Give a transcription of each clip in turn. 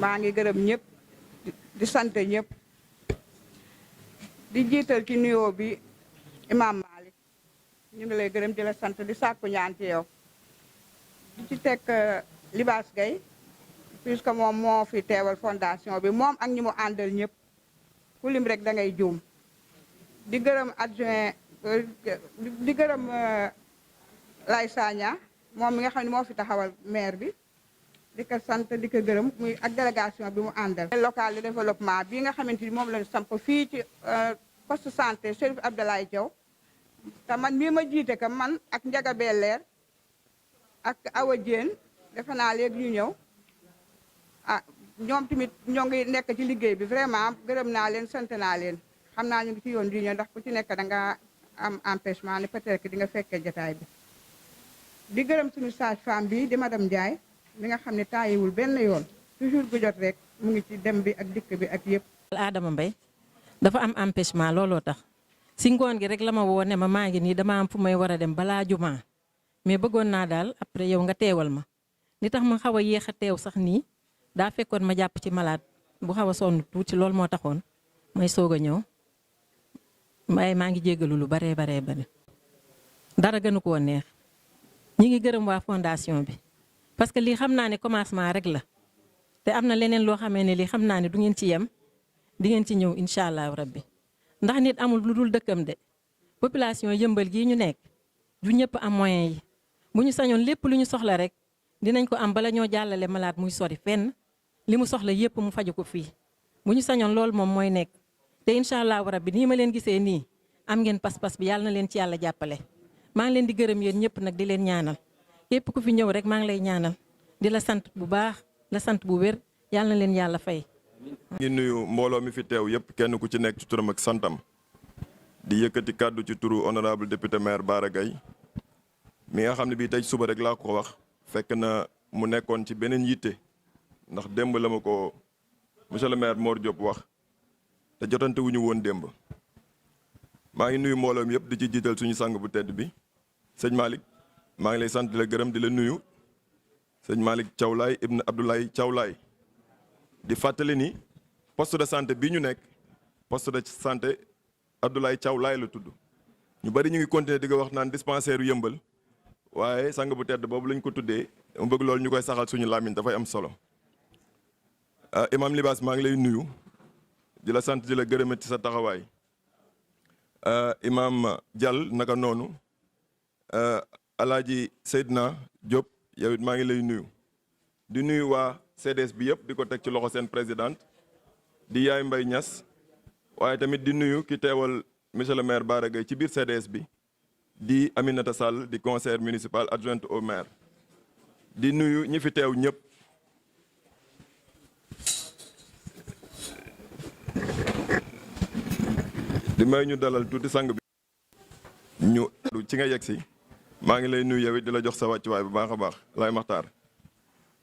maa ngi gërëm ñëpp di sant ñëpp di jiital ci nuyoo bi Imam Malick ñu ngi lay gërëm di la sant di sàkku ñaan ci yow di ci teg Libaas Gaye puisque moom moo fi teewal fondation bi moom ak ñi mu àndal ñëpp ku lim rek da ngay juum di gërëm adjoint di gërëm Lay Sagna moom mi nga xam ne moo fi taxawal maire bi di ko sant di ko gërëm muy ak délégation bi mu àndal. local de développement bii nga xamante ni moom lañu samp fii ci poste santé Chérif Abdoulaye Diaw te man mii ma jiite ka man ak Ndiaga Belleer ak Awa Diène defe naa léegi ñu ñëw ah ñoom tamit ñoo ngi nekk ci liggéey bi vraiment gërëm naa leen sant naa leen xam naa ñu ngi ci yoon di ñëw ndax ku ci nekk da nga am empêchement ne peut-être que di nga fekkee jotaay bi di gërëm suñu sage-femme bi di madame Ndiaye mi nga xam ne taayiwul benn yoon toujours gu jot rek mu ngi ci dem bi ak dikk bi ak yëpp. Adama Mbaye dafa am empêchement looloo tax si ngoon gi rek la ma woo ne ma maa ngi nii dama am fu may war a dem balaa jumaa mais bëggoon naa daal après yow nga teewal ma li tax ma xaw a yéex a teew sax nii daa fekkoon ma jàpp ci malade bu xaw a sonn tuuti loolu moo taxoon may soog a ñëw waaye maa ngi jéggalu lu baree bare dara gënu koo neex ñi ngi gërëm waa fondation bi. parce que lii xam naa ne commencement rek la te am na leneen loo xamee ne lii xam naa ne du ngeen ci yem di ngeen ci ñëw incha allahu rabbi ndax nit amul lu dul dëkkam de population yëmbal gii ñu nekk du ñëpp am moyen yi bu ñu sañoon lépp lu ñu soxla rek dinañ ko am bala ñoo jàllale malade muy sori fenn li mu soxla yëpp mu faju ko fii bu ñu sañoon loolu moom mooy nekk te incha allahu rabbi nii ma leen gisee nii am ngeen pas-pas bi yàlla na leen ci yàlla jàppale maa ngi leen di gërëm yéen ñëpp nag di leen ñaanal. képp ku fi ñëw rek maa ngi lay ñaanal di la sant bu baax la sant bu wér yàlla na leen yàlla fay. ngi nuyu mbooloo mi fi teew yëpp kenn ku ci nekk ci turam ak santam di yëkkati kàddu ci turu honorable député maire Bara Gaye mi nga xam ne bii tey suba rek laa ko wax fekk na mu nekkoon ci beneen yitte ndax démb la ma ko monsieur le maire Mor Diop wax te jotante wu ñu woon démb maa ngi nuyu mbooloo mi yëpp di ci jiital suñu sang bu tedd bi sëñ Malick. maa ngi lay sant di la gërëm di la nuyu sëñ Malick Thiawlaay ibn Abdoulaye Thiawlaay di fàttali ni poste de santé bii ñu nekk poste de santé Abdoulaye Thiawlaay la tudd ñu bari ñu ngi continuer di ko wax naan dispensaire yu yëmbal waaye sang bu tedd boobu lañ ko tuddee mu bëgg loolu ñu koy saxal suñu làmmiñ dafay am solo. Imam Libaas maa ngi lay nuyu di la sant di la gërëm ci sa taxawaay Imam Diall naka noonu. Alaaji Seydina Diop yow it maa ngi lay nuyu di nuyu waa CDS bi yëpp di ko teg ci loxo seen présidente di Yaay Mbay Ñas waaye tamit di nuyu ki teewal monsieur le maire Bara Gaye ci biir CDS bi di Aminata Sall di conseillère municipal adjointe au maire di nuyu ñi fi teew ñëpp di may ñu dalal tuuti sang bi ñu ci nga yegg si maa ngi lay nuyu yow it di la jox sa wàccuwaay bu baax a baax lay maxtaar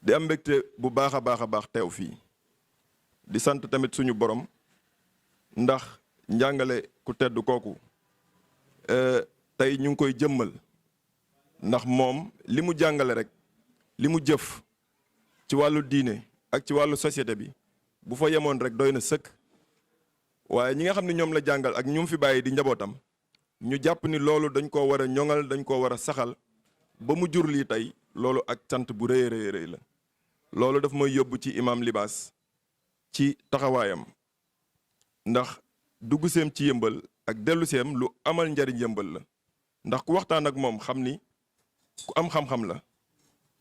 di am mbégte bu baax a baax teew fii di sant tamit suñu borom ndax njàngale ku tedd kooku tey ñu ngi koy jëmmal ndax moom li mu jàngale rek li mu jëf ci wàllu diine ak ci wàllu société bi bu fa yemoon rek doy na sëkk waaye ñi nga xam ne ñoom la jàngal ak ñu fi bàyyi di njabootam ñu jàpp ni loolu dañ koo war a ñoŋal dañ koo war a saxal ba mu jur lii tey loolu ak cant bu rëy rëy la loolu daf may yóbbu ci imam Libaas ci taxawaayam ndax dugg seem ci yëmbal ak dellu seem lu amal njariñ yëmbal la ndax ku waxtaan ak moom xam ni ku am xam-xam la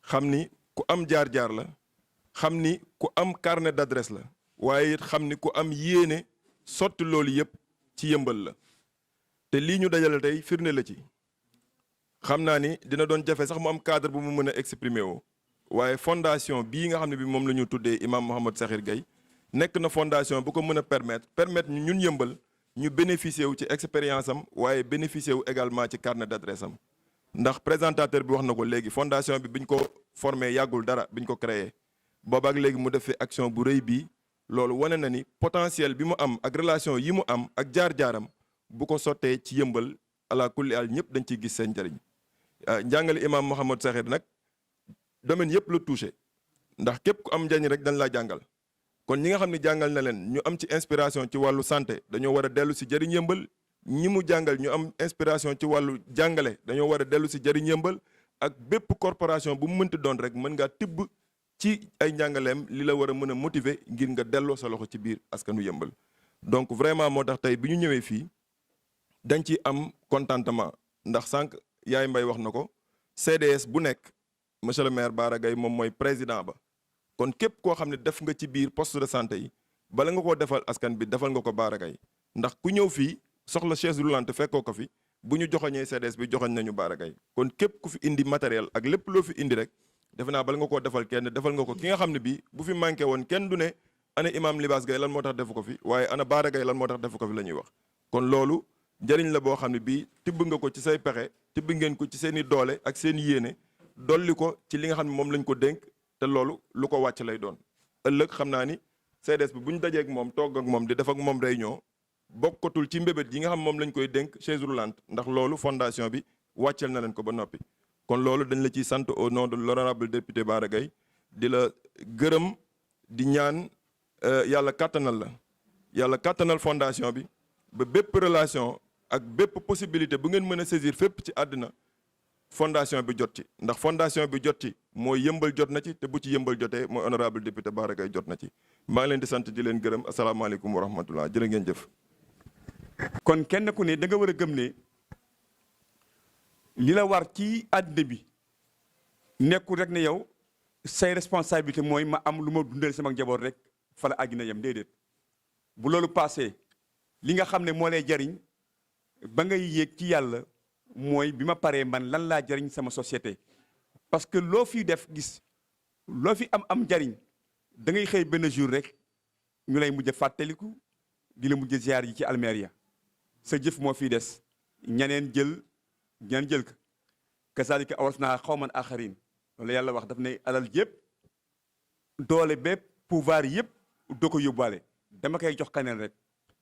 xam ni ku am jaar-jaar la xam ni ku am carnet d'adresse la waaye it xam ni ku am yéene sotti loolu yëpp ci yëmbal la te lii ñu dajale tey firnde la ci xam naa ni dina doon jafe sax mu am cadre bu mu mën a exprimer woo waaye fondation bii nga xam ne bi moom la ñu tuddee imam Mouhamed Sakhir Gaye nekk na fondation bu ko mën a permettre ñun yëmbal ñu bénéficier wu ci expérience am waaye bénéficier wu également ci carnet d'adresse am ndax présentateur bi wax na ko léegi fondation bi biñ ko formé yàggul dara biñ ko créé boobaak léegi mu def fi action bu rëy bii loolu wane na ni potentiel bi mu am ak relation yi mu am ak jaar-jaaram bu ko sottee ci yëmbal ala kulli al ñëpp dañ ciy gis seen njëriñ njàngale imam Mouhamed Sakhir nag domaine yëpp la touché ndax képp ku am njëriñ rek dañ laa jàngal kon ñi nga xam ne jàngal na leen ñu am ci inspiration ci wàllu santé dañoo war a dellu si jëriñ yëmbal ñi mu jàngal ñu am inspiration ci wàllu jàngale dañoo war a dellu si jëriñ yëmbal ak bépp corporation bu mu mënti doon rek mën ngaa tibb ci ay njàngaleem li la war a mën a motiver ngir nga delloo sa loxo ci biir askanu yëmbal donc vraiment moo tax tey bi ñu ñëwee fii dañ ci am contentement ndax sànq yaay mbay wax na ko CDS bu nekk monsieur le maire Bara Gaye moom mooy président ba kon képp koo xam ne def nga ci biir poste de santé yi bala nga koo defal askan bi defal nga ko Bara Gaye ndax ku ñëw fii soxla chaise roulante fekkoo ko fi bu ñu joxoñee CDS bi joxoñ nañu Bara Gaye kon képp ku fi indi matériel ak lépp loo fi indi rek defe naa bala nga koo defal kenn defal nga ko ki nga xam ne bii bu fi manqué woon kenn du ne ana imam Libaas Gaye lan moo tax defu ko fi waaye ana Bara Gaye lan moo tax defu ko fi la ñuy wax kon loolu njëriñ la boo xam ne bii tibb nga ko ci say pexe tibb ngeen ko ci seen i doole ak seen yéene dolli ko ci li nga xam ne moom lañ ko dénk te loolu lu ko wàcc lay doon ëllëg xam naa ni CDS bi bu ñu dajee ak moom toog ak moom di def ak moom réunion bokkatul ci mbébét yi nga xam moom lañ koy dénk chaise roulante ndax loolu fondation bi wàccel na leen ko ba noppi kon loolu dañ la ciy sant au nom de l'honorable député Bara Gaye di la gërëm di ñaan yàlla kàttanal la yàlla kàttanal fondation bi ba bépp relation ak bépp possibilité bu ngeen mën a saisir fépp ci àddina fondation bi jot ci ndax fondation bi jot ci mooy yëmbal jot na ci te bu ci yëmbal jotee mooy honorable député Bara Gaye jot na ci maa ngi leen di sant di leen gërëm asalaamaaleykum wa rahmatullah jërë ngeen jëf. kon kenn ku ne da nga war a gëm ne li la war ci àddina bi nekkul rek ne yow say responsabilité mooy ma am lu ma dundal sama njaboot rek fa la àggina yem déedéet bu loolu passé li nga xam ne moo lay jariñ ba ngay yéeg ci yàlla mooy bi ma paree man lan laa jariñ sama société parce que loo fi def gis loo fi am jariñ da ngay xëy benn jour rek ñu lay mujj fàttaliku di la mujj ziar yi ci almeria sa jëf moo fii des ñeneen jël ko kasaalika awas naa xawman axarin loolu yàlla wax daf ne alal yëpp doole bépp pouvoir yëpp doo ko yóbbaale dama koy jox kaneen rek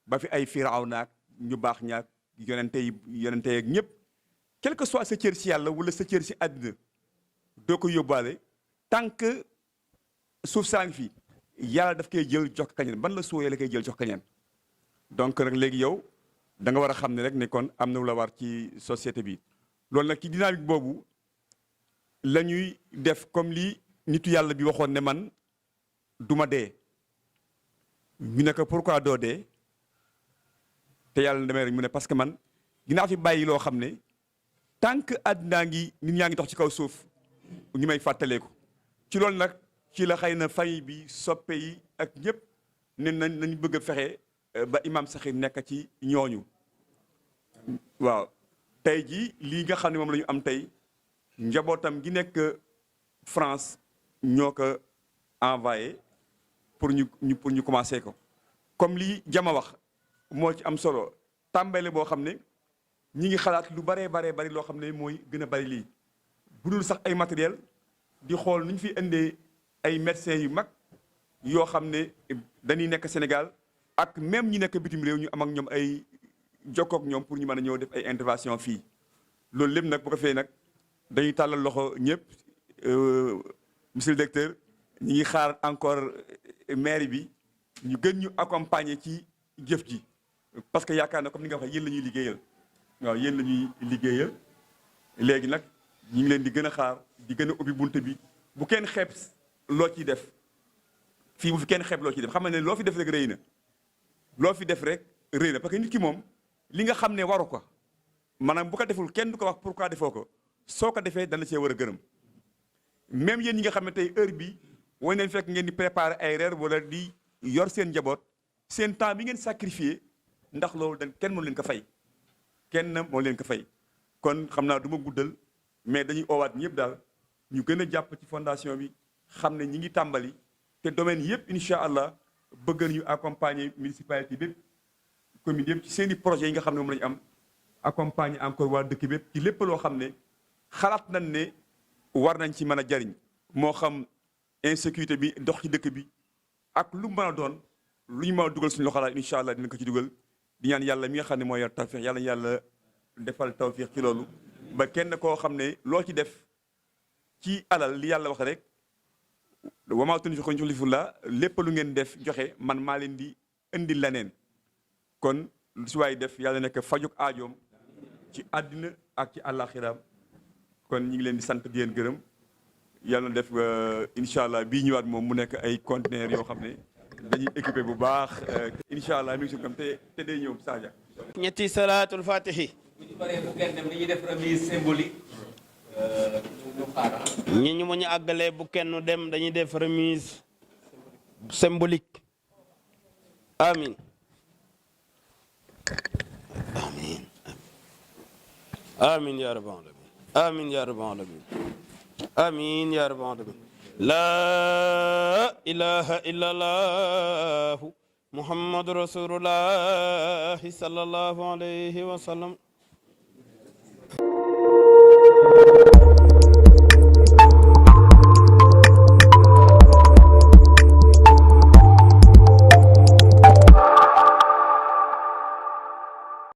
ba fi ay firaaw naak ñu baax ñaak yonente yi ak ñëpp quel que soit sa cër si yàlla wala sa cër si àddina doo ko yóbbaale tant que suuf saa ngi fi yàlla daf koy jël jox kañeen ban la suuyee la koy jël jox kañeen donc rek léegi yow da nga war a xam ne rek ne kon am na lu la war ci société bi loolu nag ci dynamique boobu la ñuy def comme li nitu yàlla bi waxoon ne man duma dee ñu ne ko pourquoi doo dee te yàlla na demee rek mu ne parce que man dinaa fi bàyyi loo xam ne tant que àddinaa ngi nit ñaa ngi dox ci kaw suuf ñu may fàttaleeku ci loolu nag ci la xëy na famille bi soppe yi ak ñëpp ne nañ bëgg a fexe ba imam Sakhir nekk ci ñooñu waaw tey jii lii nga xam ne moom la ñu am tey njabootam gi nekk France ñoo ko envoyé pour ñu commencer ko comme lii jama wax moo ci am solo tàmbale boo xam ne ñi ngi xalaat lu bari loo xam ne mooy gën a bari lii bu dul sax ay matériel di xool nu ñu fi indee ay médecins yu mag yoo xam ne dañuy nekk Sénégal ak même ñi nekk bitim réew ñu am ak ñoom ay jokkook ñoom pour ñu mën a ñëw def ay intervention fii loolu lépp nag bu ko fee nag dañuy tàllal loxo ñëpp monsieur le directeur ñi ngi xaar encore maire bi ñu gën ñu accompagner ci jëf ji parce que yaakaar na comme ni nga waxee yéen la ñuy liggéeyal waaw yéen la ñuy liggéeyal léegi nag ñu ngi leen di gën a xaar di gën a ubbi bunte bi bu kenn xeeb loo ciy def fii bu fi kenn xeeb loo ciy def xam ne loo fi def rek rëy na loo fi def rek rëy na parce que nit ki moom li nga xam ne waru ko maanaam bu ko deful kenn du ko wax pourquoi defoo ko soo ko defee dana cee war a gërëm même yéen ñi nga xam ne tey heure bi way nañ fekk ngeen di préparer ay reer wala di yor seen njaboot seen temps bi ngeen sacrifié ndax loolu dañ kenn mënu leen ko fay kenn moo leen ko fay kon xam naa du ma guddal mais dañuy oowaat ñëpp daal ñu gën a jàpp ci fondation bi xam ne ñi ngi tàmbali te domaine yëpp incha allah bëgg nañu accompagner municipalité bépp commune yëpp ci seen i projets yi nga xam ne moom la ñu am accompagner encore waa dëkk bépp ci lépp loo xam ne xalaat nañ ne war nañ ci mën a jariñ moo xam insécurité bi dox ci dëkk bi ak lu mën a doon lu ñu ma dugal suñu loxo la incha allah dinañ ko ci dugal di ñaan yàlla mi nga xam ne mooy yor tawfiix yàlla defal tawfiix ci loolu ba kenn koo xam ne loo ci def ci alal li yàlla wax rek wamaa tunfiqu min shay'in la lépp lu ngeen def joxe man maa leen di indil leneen kon lu si waay def yàlla nekk fajuk aajoom ci àddina ak ci àllaaxiraam kon ñu ngi leen di sant di leen gërëm yàlla na def incha allah bii ñëwaat moom mu nekk ay conteneurs yoo xam ne dañuy équipé bu baax incha allah mi ngi si kam te day ñëw Sadia. ñetti salaatul fatihi. bu ñu paree bu kenn dem dañuy def remise symbolique. ñi ñu mu ñu àggalee bu kenn dem dañuy def remise symbolique. amin amin amin ya rabbal alamin amin ya rabbal alamin amin ya rabbal alamin la ilaha illallah muhammadu rasulullah sallallahu alayhi wa sallam